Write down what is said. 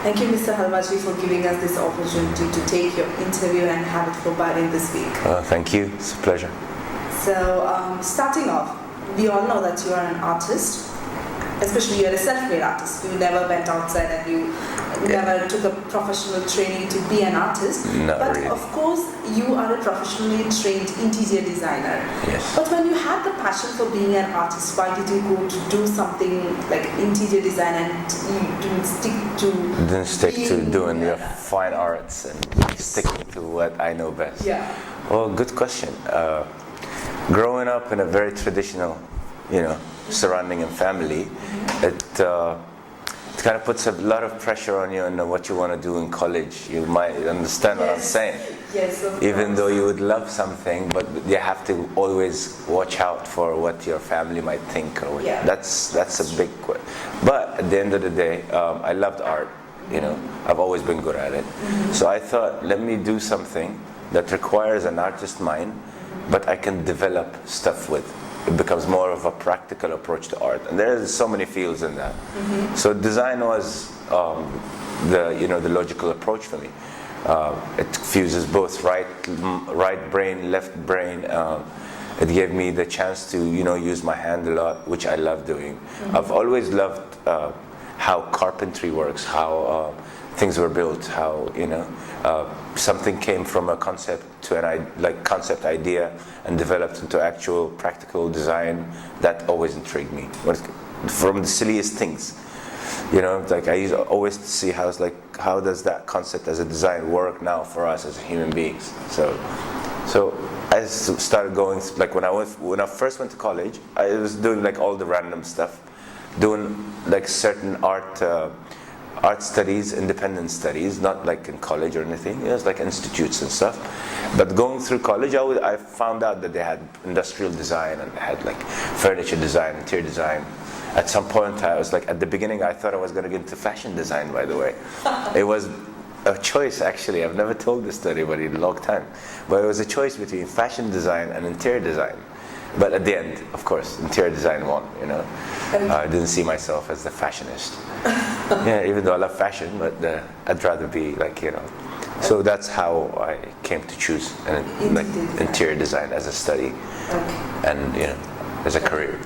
Thank you, Mr. Halwachi, for giving us this opportunity to take your interview and have it for Bahrain this week. Thank you. It's a pleasure. So, starting off, we all know that you are an artist, especially you're a self-made artist. You never went outside and you never took a professional training to be an artist. Not but really. of course, you are a professionally trained interior designer. Yes. But when you had the passion for being an artist, why did you go to do something like interior design and you Didn't stick to doing the fine arts and sticking to what I know best? Yeah. Well, good question. Growing up in a very traditional, surrounding and family, it kind of puts a lot of pressure on you and what you want to do in college. You might understand what I'm saying. Yes, of Even course. though you would love something, but you have to always watch out for what your family might think. Or what, Yeah. that's a big question. But at the end of the day, I loved art. I've always been good at it. So I thought, let me do something that requires an artist mind, but I can develop stuff with. It becomes more of a practical approach to art, and there's so many fields in that. So design was the logical approach for me. It fuses both right brain, left brain. It gave me the chance to use my hand a lot, which I love doing. I've always loved how carpentry works, how things were built, how something came from a concept to concept idea and developed into actual practical design. That always intrigued me. From the silliest things, I used always to see how does that concept as a design work now for us as human beings. So I started going when I first went to college. I was doing all the random stuff, doing certain art studies, independent studies, not in college or anything. It was institutes and stuff. But going through college, I found out that they had industrial design and they had furniture design, interior design. At some point, I was at the beginning, I thought I was going to get into fashion design, by the way. It was a choice, actually. I've never told this to anybody in a long time. But it was a choice between fashion design and interior design. But at the end, of course, interior design won, I didn't see myself as the fashionist. Yeah, even though I love fashion, but I'd rather be So that's how I came to choose interior design as a study, and as a career.